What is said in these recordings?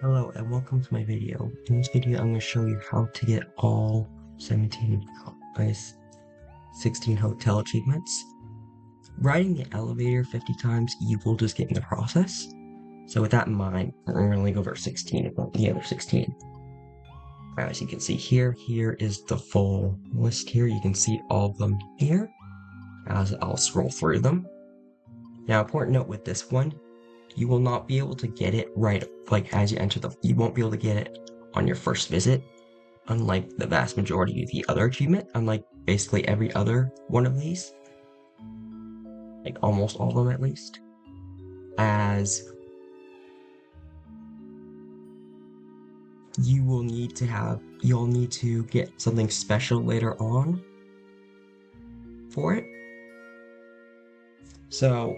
Hello and welcome to my video. In this video I'm going to show you how to get all 16 hotel achievements. Riding the elevator 50 times you will just get in the process. So with that in mind, I'm going to only go over 16 of the other 16. As you can see here is the full list here. You can see all of them here as I'll scroll through them. Now, important note with this one, you will not be able to get it right, like as you enter you won't be able to get it on your first visit, unlike the vast majority of the other achievement, unlike basically every other one of these, like almost all of them at least, as you'll need to get something special later on for it. So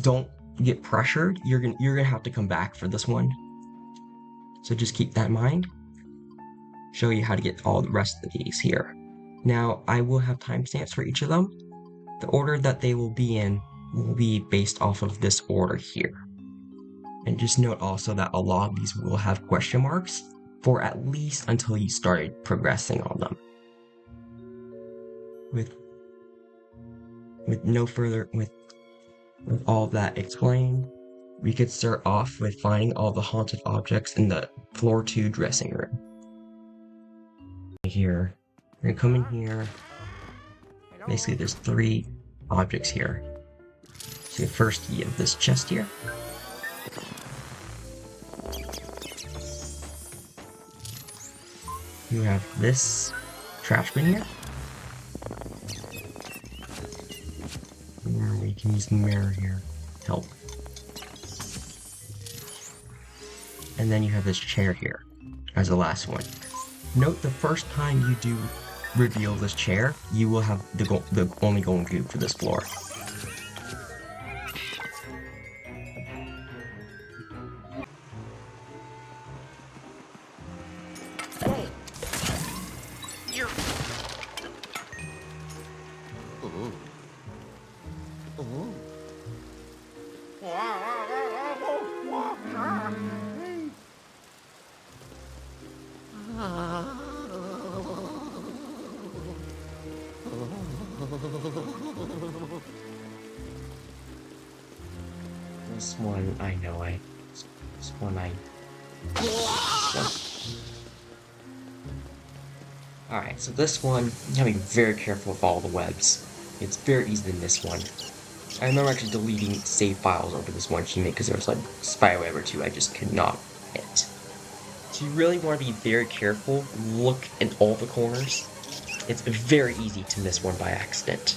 don't get pressured. You're gonna have to come back for this one. So just keep that in mind. Show you how to get all the rest of these here. Now I will have timestamps for each of them. The order that they will be in will be based off of this order here. And just note also that a lot of these will have question marks for at least until you started progressing on them. With all of that explained, we could start off with finding all the haunted objects in the floor 2 dressing room. Here, we're gonna come in here. Basically, there's 3 objects here. So first, you have this chest here. You have this trash bin here. And we can use the mirror here to help. And then you have this chair here as the last one. Note the first time you do reveal this chair, you will have the only golden cube for this floor. This one, I know this one Alright, so this one, you gotta be very careful with all the webs. It's very easy to miss one. I remember actually deleting save files over this one achievement because there was like spyweb or 2 I just could not hit. So you really want to be very careful, look in all the corners. It's very easy to miss one by accident.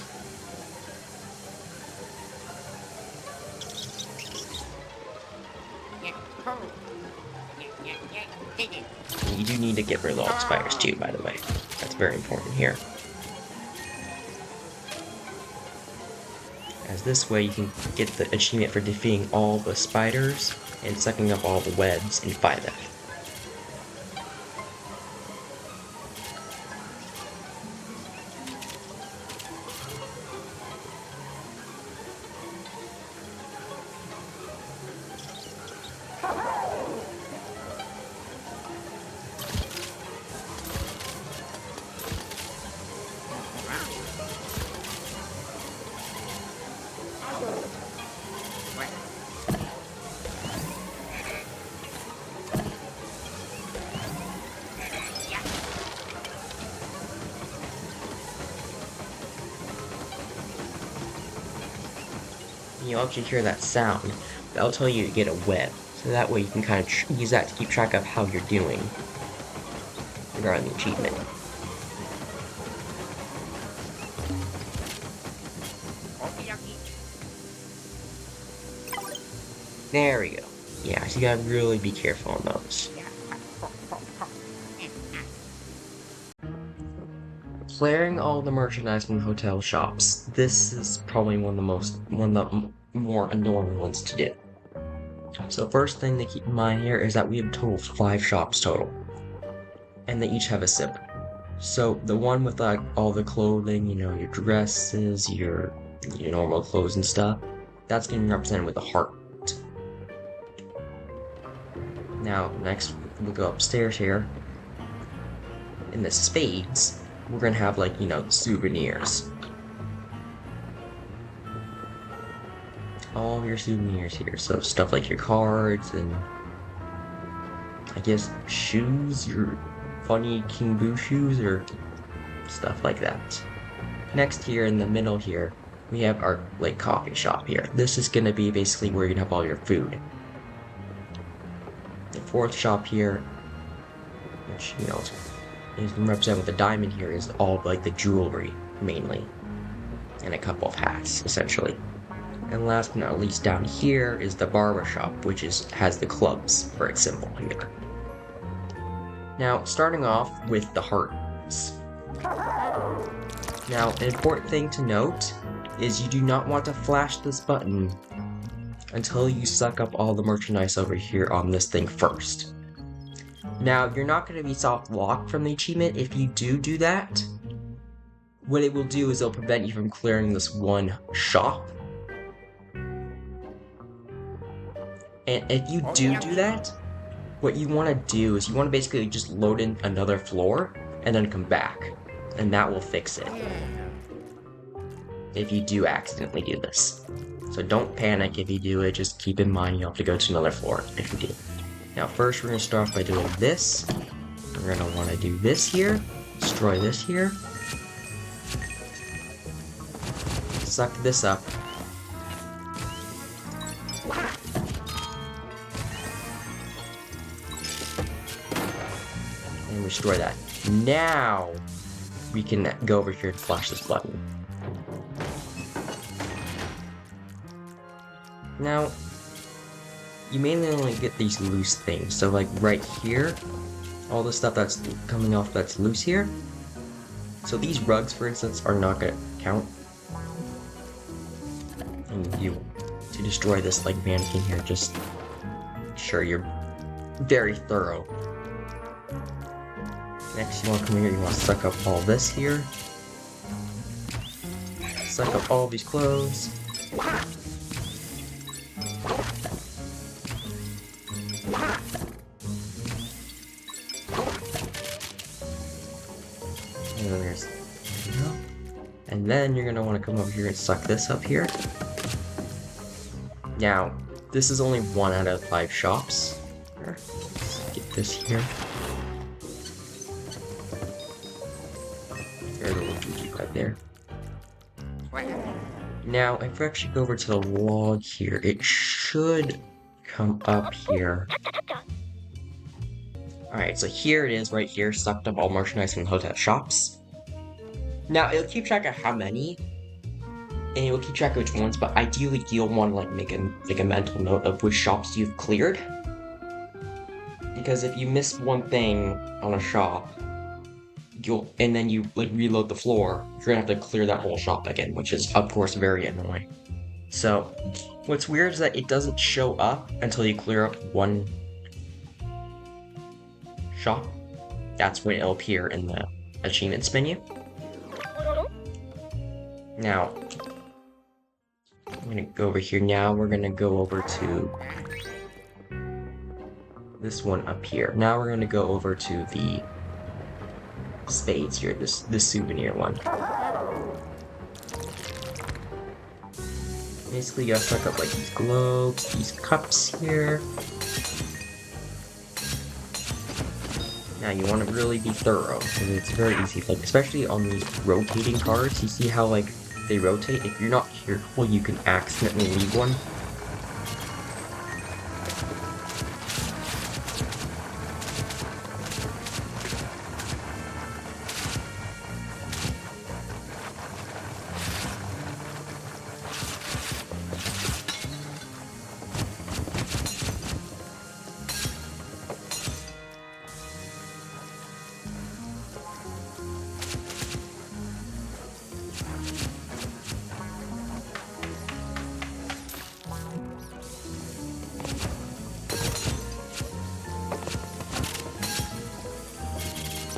And you do need to get rid of all the spiders too, by the way. That's very important here. As this way you can get the achievement for defeating all the spiders and sucking up all the webs in 5F. You'll actually hear that sound. That'll tell you to get a web, so that way you can kind of use that to keep track of how you're doing regarding the achievement. There we go. Yeah, so you gotta really be careful on those. Clearing all the merchandise from hotel shops. This is probably one of the more annoying ones to do. So first thing to keep in mind here is that we have a total of 5 shops total. And they each have a sip. So the one with like all the clothing, you know, your dresses, your normal clothes and stuff, that's gonna be represented with a heart. Now, next, we'll go upstairs here. In the Spades, we're gonna have, like, you know, souvenirs. All your souvenirs here. So stuff like your cards and I guess shoes, your funny King Boo shoes or stuff like that. Next here in the middle here, we have our like coffee shop here. This is gonna be basically where you're gonna have all your food. The fourth shop here, which you know is represented with the diamond here, is all like the jewelry mainly. And a couple of hats, essentially. And last but not least, down here is the barbershop, which has the clubs for its symbol here. Now, starting off with the hearts. Now, an important thing to note is you do not want to flash this button until you suck up all the merchandise over here on this thing first. Now, you're not going to be soft locked from the achievement if you do that. What it will do is it'll prevent you from clearing this one shop. And if you do that, what you want to do is you want to basically just load in another floor and then come back. And that will fix it. If you do accidentally do this. So don't panic if you do it, just keep in mind you'll have to go to another floor if you do. Now first we're going to start off by doing this. We're going to want to do this here, destroy this here. Suck this up. And destroy that. Now we can go over here and flash this button. Now, you mainly only get these loose things. So like right here, all the stuff that's coming off that's loose here. So these rugs, for instance, are not going to count. And you, to destroy this like mannequin here, just make sure you're very thorough. Next, you want to come here, you want to suck up all this here. Suck up all these clothes. And then you're going to want to come over here and suck this up here. Now, this is only 1 out of 5 shops. Let's get this here. There's a Luigi right there. Now, if we actually go over to the log here, it should come up here. Alright, so here it is right here, sucked up all merchandise from the hotel shops. Now, it'll keep track of how many, and it will keep track of which ones, but ideally you'll want to like make a mental note of which shops you've cleared. Because if you miss one thing on a shop, and then you like reload the floor, you're gonna have to clear that whole shop again, which is of course very annoying. So, what's weird is that it doesn't show up until you clear up one shop. That's when it'll appear in the achievements menu. Now, I'm gonna go over here now, we're gonna go over to this one up here. Now we're gonna go over to the Spades here, this souvenir one. Basically, you gotta suck up like these globes, these cups here. Now you want to really be thorough, and it's very easy. Like especially on these rotating cards, you see how like they rotate. If you're not careful, you can accidentally leave one.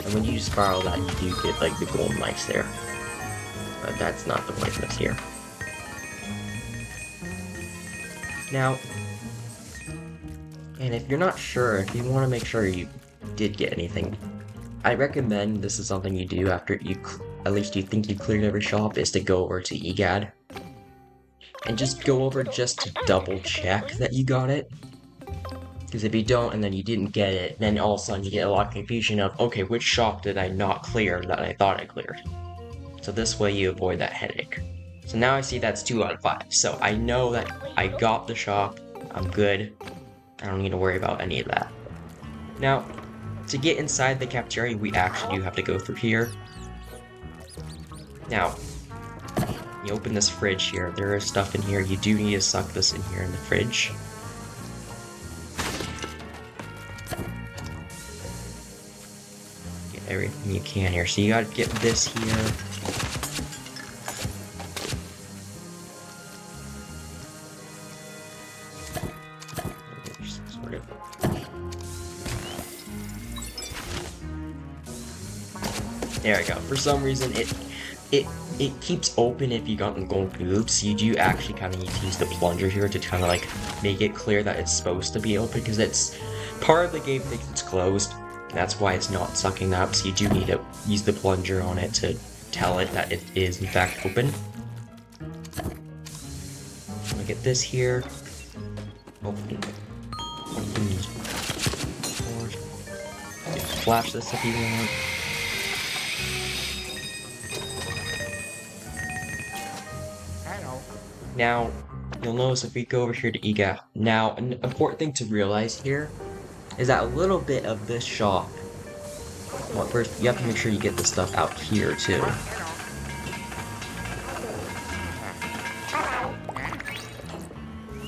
And when you spiral that, you do get like the gold mice there. But that's not the point that's here. Now, And if you're not sure, if you want to make sure you did get anything, I recommend this is something you do after at least you think you cleared every shop, is to go over to EGAD. And just go over just to double check that you got it. Because if you don't and then you didn't get it, then all of a sudden you get a lot of confusion of, okay, which shop did I not clear that I thought I cleared? So this way you avoid that headache. So now I see that's 2 out of 5. So I know that I got the shop, I'm good. I don't need to worry about any of that. Now, to get inside the cafeteria, we actually do have to go through here. Now, you open this fridge here, there is stuff in here, you do need to suck this in here in the fridge. Get everything you can here, so you gotta get this here. Sort of. There we go, for some reason it keeps open if you got the gold Goobs, so you do actually kind of need to use the plunger here to kind of like make it clear that it's supposed to be open, because it's part of the game thinks it's closed, and that's why it's not sucking up, so you do need to use the plunger on it to tell it that it is in fact open. Look at this here. Open these doors. Flash this if you want. Now, you'll notice if we go over here to EGA, now an important thing to realize here is that a little bit of this shop, well, first you have to make sure you get the stuff out here too.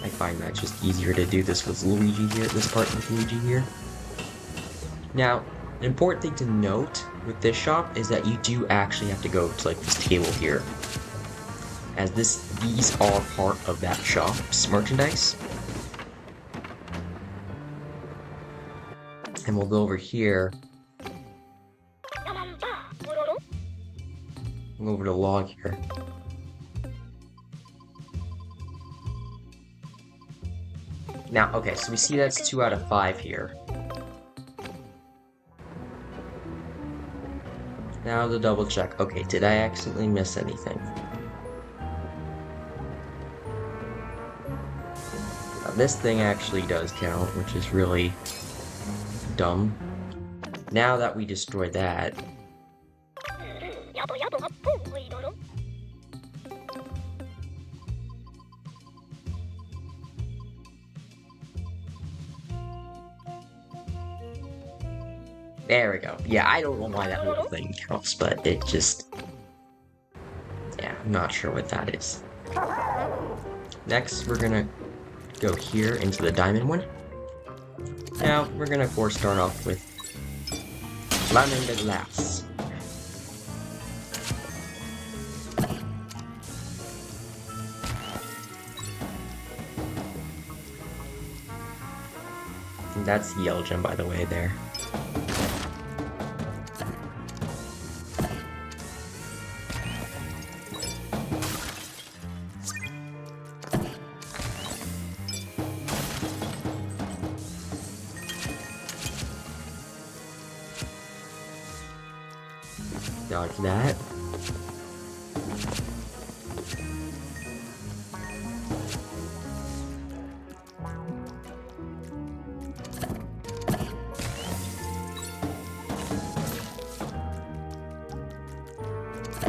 I find that just easier to do this with Luigi here, this part with Luigi here. Now, an important thing to note with this shop is that you do actually have to go to like this table here, as these are part of that shop's merchandise. And we'll go over here. We'll go over to log here. Now, okay, so we see that's 2 out of 5 here. Now to double check. Okay, did I accidentally miss anything? Now, this thing actually does count, which is really dumb. Now that we destroyed that, there we go. Yeah, I don't know why that little thing counts, but it just... yeah, I'm not sure what that is. Next, we're gonna go here into the diamond one. Now, we're gonna of course start off with Lemon de Glass. That's the yellow gem, by the way, there. Dodge that.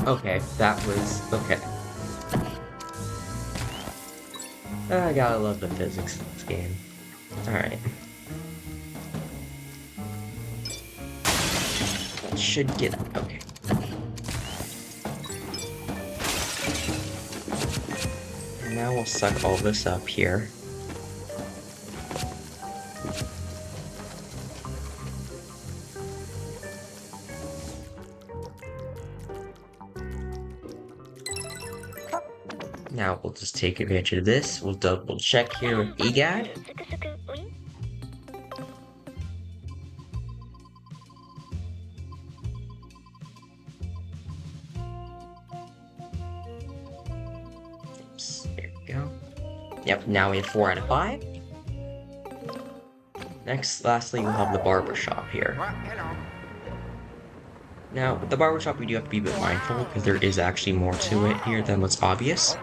Okay, that was... okay. I gotta love the physics of this game. Alright. That should get... okay. And now we'll suck all this up here. Now we'll just take advantage of this. We'll double check here with EGAD. Oops, there we go. Yep, now we have 4 out of 5. Lastly, we'll have the Barbershop here. Now, with the Barbershop, we do have to be a bit mindful, because there is actually more to it here than what's obvious.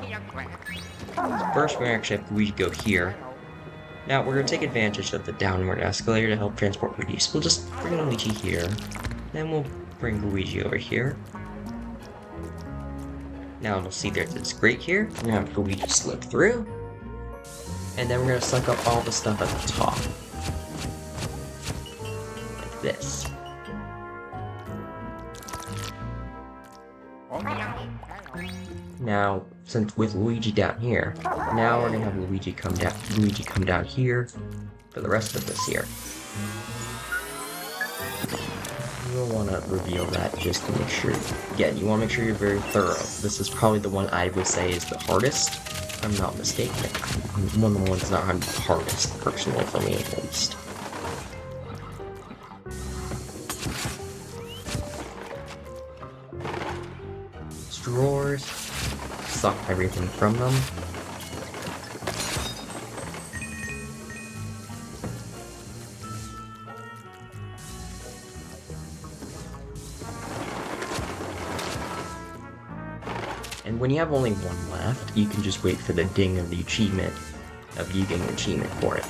First, we actually have Luigi go here. Now, we're going to take advantage of the downward escalator to help transport Luigi. So we'll just bring Luigi here. Then we'll bring Luigi over here. Now, we'll see there's this grate here. We're going to have Luigi slip through. And then we're going to suck up all the stuff at the top. Like this. Now, since with Luigi down here, now we're gonna have Luigi come down here for the rest of this here. You'll want to reveal that just to make sure. Again, you want to make sure you're very thorough. This is probably the one I would say is the hardest, if I'm not mistaken. One of the ones that I'm the hardest, personally, for me at least. Drawers, suck everything from them. And when you have only one left, you can just wait for the ding of the achievement, of you getting an achievement for it.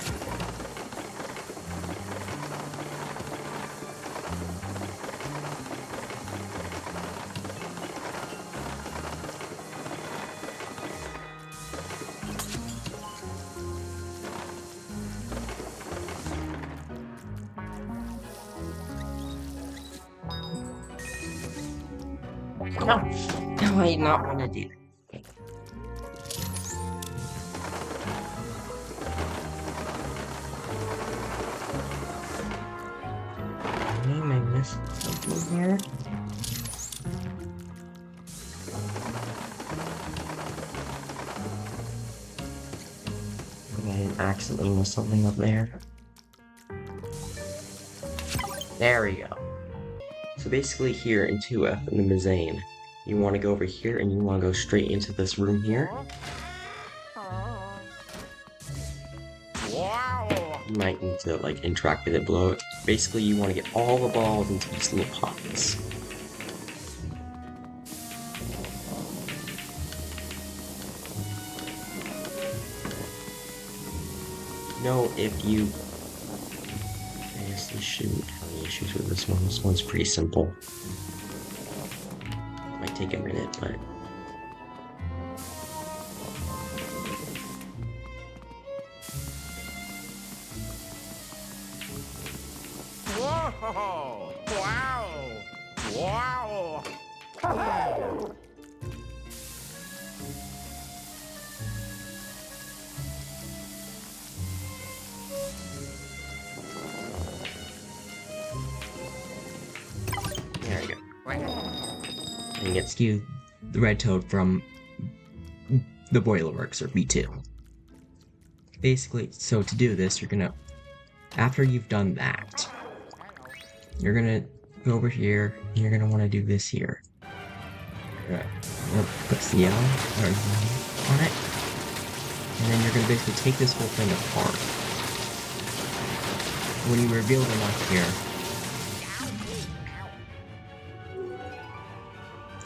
No, I do not want to do that. Am I missing something here? I didn't accidentally miss something up there. There we go. So basically here in 2F in the mezzanine, you want to go over here and you want to go straight into this room here. You might need to like interact with it below it. Basically you want to get all the balls into these little pockets. No, if you... I guess you shouldn't have any issues with this one. This one's pretty simple. Might take a minute, but... Whoa! Wow! Wow! There you go. And gets you the red toad from the Boilerworks, or B2. Basically, so to do this, you're gonna... After you've done that, you're gonna go over here, and you're gonna want to do this here. You're gonna put CL on it, and then you're gonna basically take this whole thing apart. When you reveal them up here,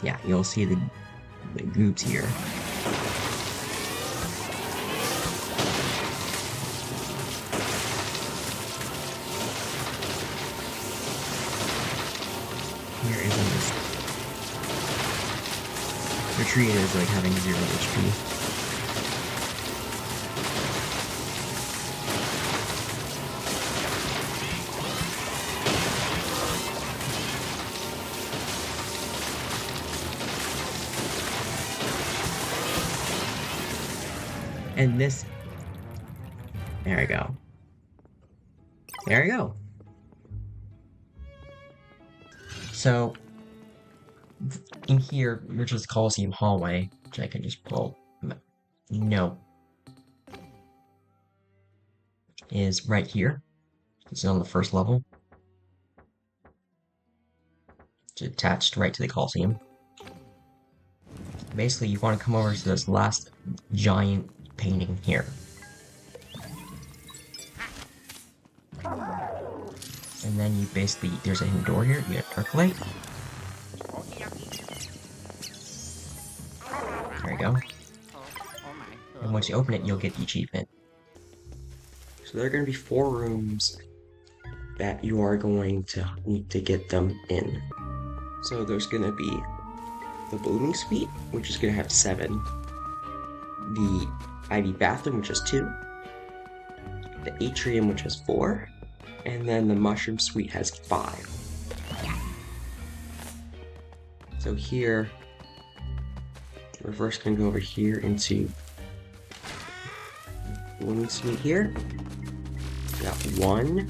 yeah, you'll see the Goobs here. Here isn't this. They're treated as like having 0 HP. And this... There we go. There we go. So, in here, which is Coliseum Hallway, which I can just pull... No. Is right here. It's on the first level. It's attached right to the Coliseum. Basically, you want to come over to this last giant painting here. And then you basically, there's a hidden door here, you have dark light. There you go. And once you open it, you'll get the achievement. So there are going to be 4 rooms that you are going to need to get them in. So there's going to be the Blooming Suite, which is going to have 7. The Ivy Bathroom, which has 2. The Atrium, which has 4. And then the Mushroom Suite has 5. So here, we're first going to go over here into Blooming Suite here. We got 1,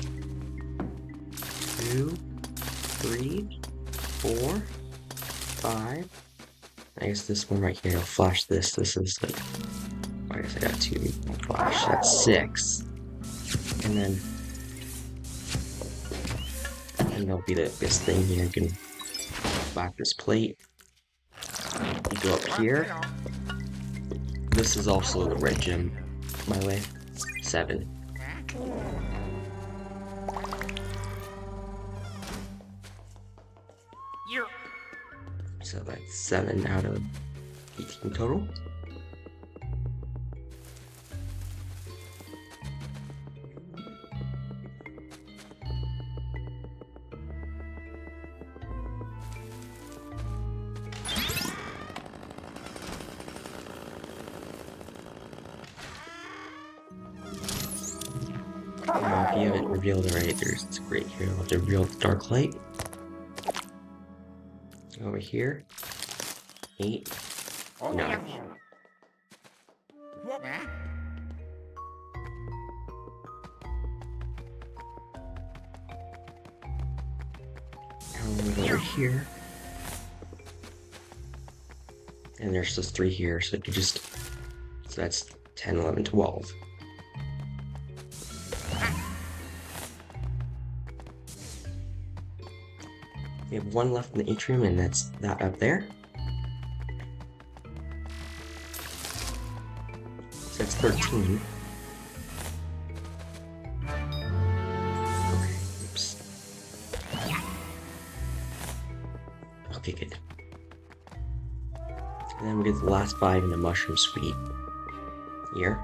2, 3, 4, 5. I guess this one right here, I'll flash this. This is like, I guess I got 2 flash. That's 6. And then, and that'll be the biggest thing here. You can black this plate. You go up here. This is also the red gem, by the way. 7. So that's 7 out of 18 total. If you haven't revealed it already, there's it's great here. I'll have to reveal the dark light. Over here. 8, 9. Over here. And there's just 3 here, so you just, so that's 10, 11, 12. We have 1 left in the atrium, and that's that up there. So that's 13. Okay, oops. Okay, good. And then we get the last 5 in the Mushroom Suite here.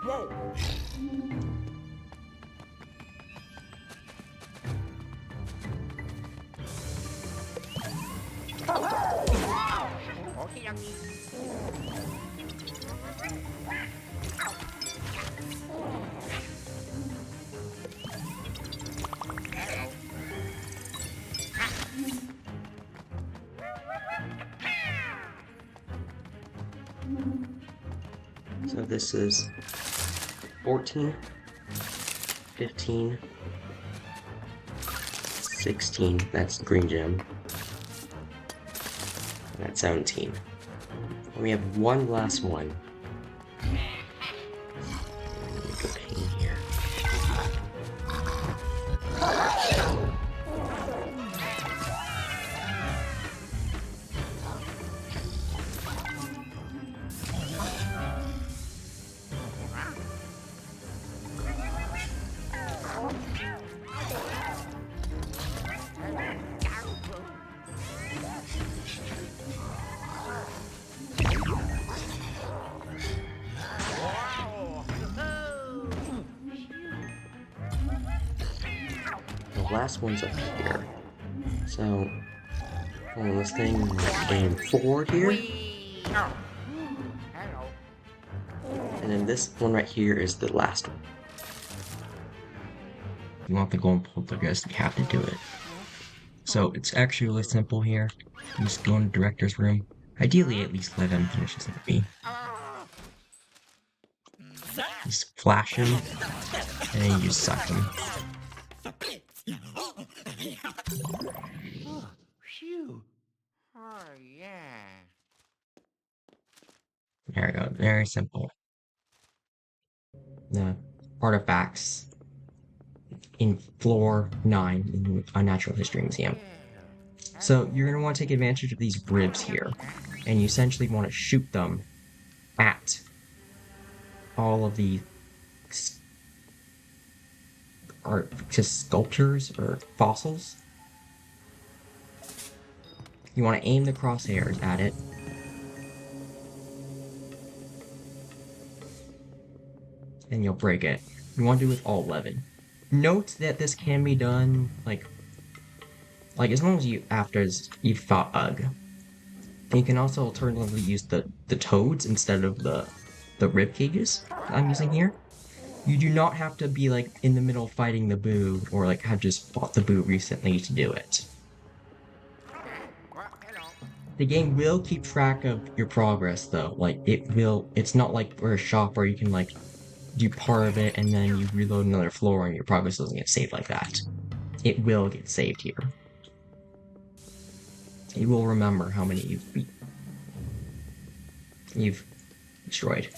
Whoa. So this is 14, 15, 16, that's the green gem. And that's 17. And we have 1 last one. Make a pain here. The last one's up here. So, on this thing, and 4 here. And then this one right here is the last one. If you want the golden poltergeist, you have to do it. So it's actually really simple here. You just go in the director's room. Ideally, at least let him finish his movie. Just flash him, and then you just suck him. Phew. Oh, yeah. There we go. Very simple. The artifacts in floor 9 in the Unnatural History Museum. So you're going to want to take advantage of these ribs here, and you essentially want to shoot them at all of the are just sculptures or fossils. You want to aim the crosshairs at it. And you'll break it. You want to do it with all 11. Note that this can be done, like as long as after you've fought Ugg. And you can also alternatively use the toads instead of the rib cages I'm using here. You do not have to be like in the middle fighting the boo or like have just fought the boo recently to do it. Well, hello. The game will keep track of your progress though. Like it's not like we're a shop where you can like do part of it and then you reload another floor and your progress doesn't get saved like that. It will get saved here. It will remember how many you've destroyed.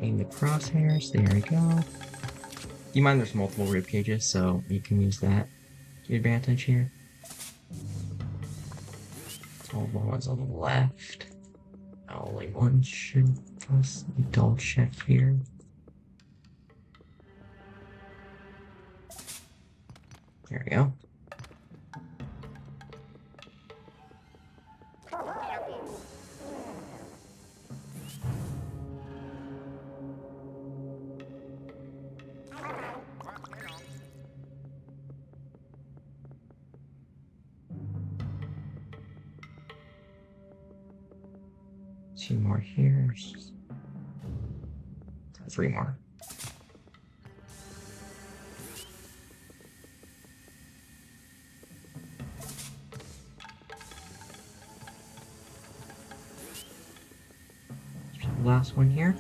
Aim the crosshairs, there we go. You mind there's multiple rib cages, so you can use that to your advantage here. All the ones on the left. Only one should possibly double check here. There we go. Two more here. 3 more. Last one here.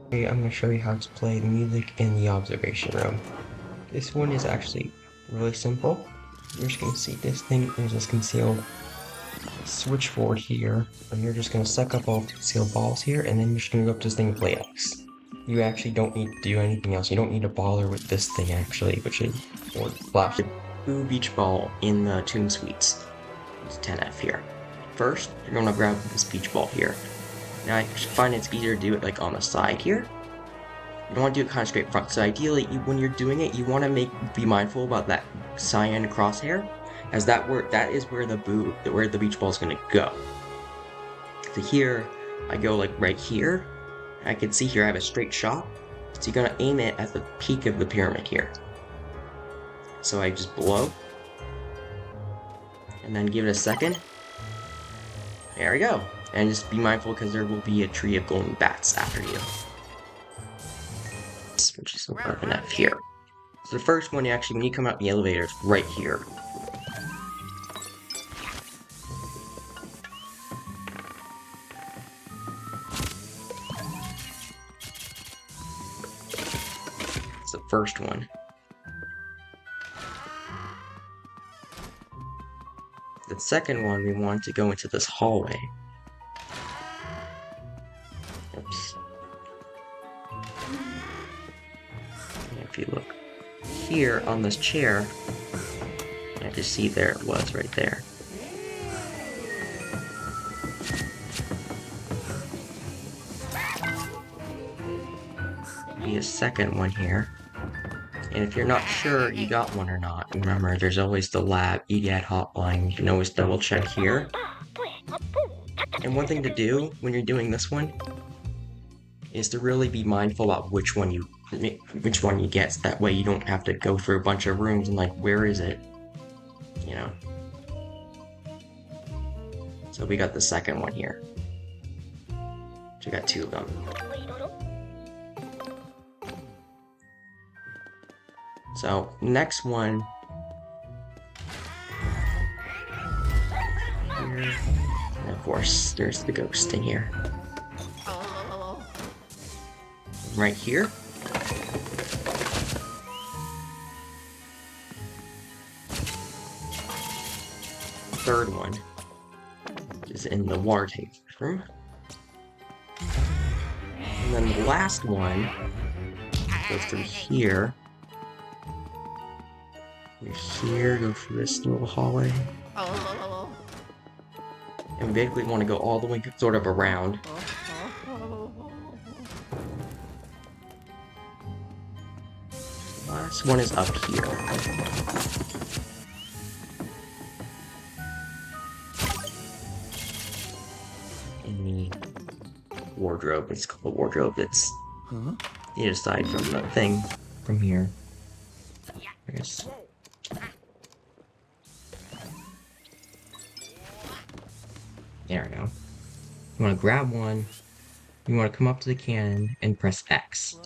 Okay, I'm going to show you how to play the music in the observation room. This one is actually really simple. You're just going to see this thing, there's this concealed switchboard here, and you're just going to suck up all the concealed balls here, and then you're just going to go up to this thing and play X. You actually don't need to do anything else. You don't need to bother with this thing actually, which is for flash. Blue beach ball in the Tomb Suites. It's 10F here. First, you're going to grab this beach ball here. Now I find it's easier to do it like on the side here. You don't want to do it kind of straight front. So ideally, when you're doing it, you want to be mindful about that cyan crosshair, as that is where the beach ball is going to go. So here, I go like right here. I can see here I have a straight shot. So you're going to aim it at the peak of the pyramid here. So I just blow. And then give it a second. There we go. And just be mindful because there will be a tree of golden bats after you. Which is an F here. So the first one, when you come out the elevator, is right here. It's the first one. The second one, we want to go into this hallway. Oops. If you look here on this chair, I just see there it was right there. Be a second one here. And if you're not sure you got one or not, remember there's always the lab EDAD hotline. You can always double check here. And one thing to do when you're doing this one is to really be mindful about which one you get. So that way you don't have to go through a bunch of rooms and like, where is it? You know. So we got the second one here. So we got 2 of them. So next one here, and of course there's the ghost in here. Right here. Third one is in the water tank room. And then the last one goes through here. You're here, go through this little hallway. And we basically want to go all the way sort of around. The last one is up here. In the wardrobe. It's called the wardrobe. It's aside from the thing from here. There's... There we go. You want to grab one. You want to come up to the cannon and press X.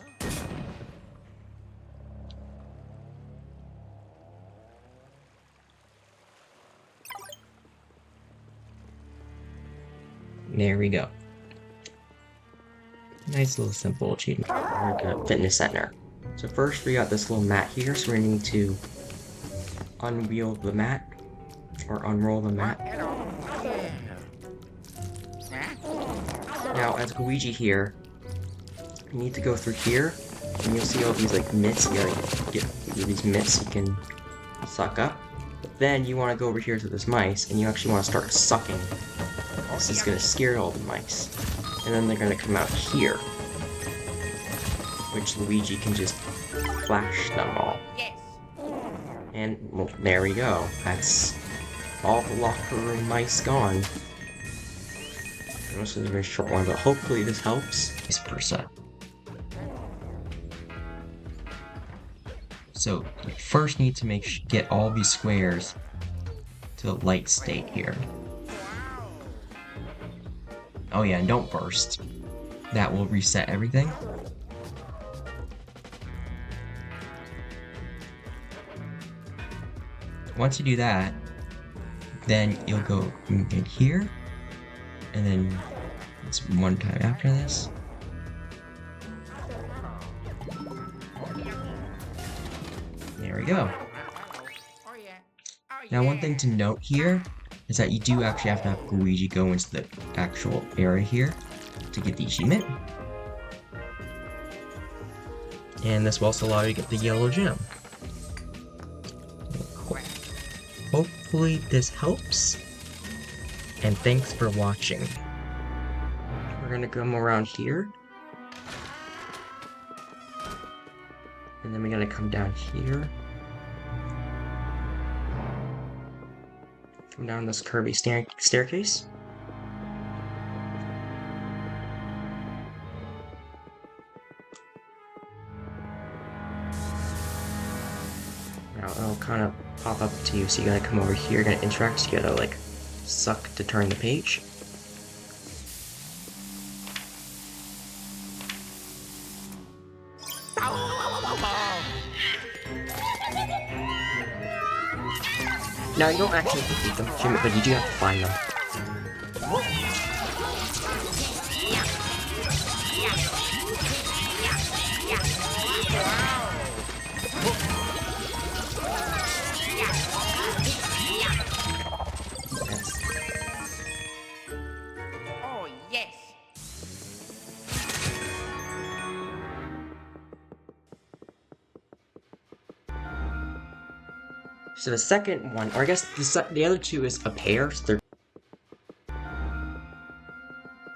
There we go. Nice little simple achievement. Like a fitness center. So first we got this little mat here, so we need to unwheel the mat, or unroll the mat. Now as Luigi here, you need to go through here, and you'll see all these like mitts. You gotta get these mitts you can suck up. But then you want to go over here to this mice, and you actually want to start sucking. This is gonna scare all the mice. And then they're gonna come out here, which Luigi can just flash them all. And, well, there we go. That's all the locker room mice gone. This is a very short one, but hopefully this helps. This percent. So, you first need to get all these squares to the light state here. Oh yeah, and don't burst. That will reset everything. Once you do that, then you'll go in here, and then it's one time after this. There we go. Now one thing to note here is that you do actually have to have Luigi go into the actual area here to get the achievement. And this will also allow you to get the yellow gem. Hopefully this helps. And thanks for watching. We're gonna come around here. And then we're gonna come down here. Come down this curvy staircase. Now it'll kind of pop up to you, so you gotta come over here, you're gonna interact, so you gotta like suck to turn the page. Now you don't actually defeat them, but you do have to find them. Oh, yes. So the second one, or I guess the other two is a pair, so they're...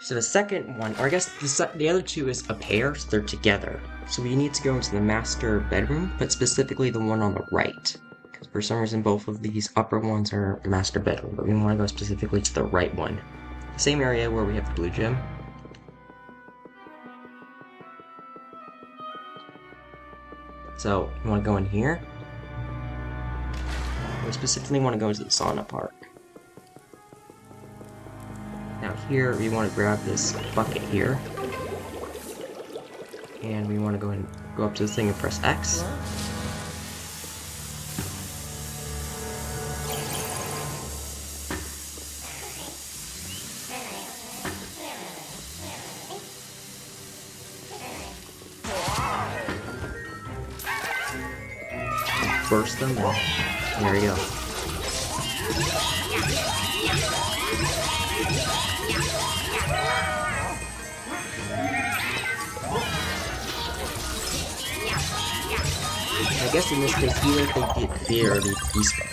So the second one, or I guess the other two is a pair, so they're together. So we need to go into the master bedroom, but specifically the one on the right. Because for some reason both of these upper ones are master bedroom, but we want to go specifically to the right one. The same area where we have the blue gem. So you want to go in here. We specifically want to go into the sauna part. Now here, we want to grab this bucket here. And we want to go and go up to the thing and press X. Burst them, and there you go. I guess in this case, even if they did fear the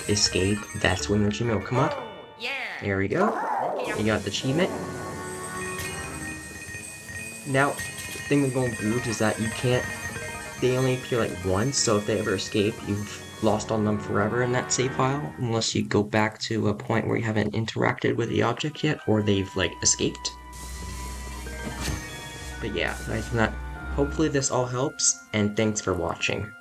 escape, that's when the achievement will come up. Oh, yeah. There we go. You got the achievement. Now, the thing with going Goobs is that you can't, they only appear like once, so if they ever escape, you've lost on them forever in that save file, unless you go back to a point where you haven't interacted with the object yet, or they've like escaped. But yeah, aside from that, hopefully this all helps, and thanks for watching.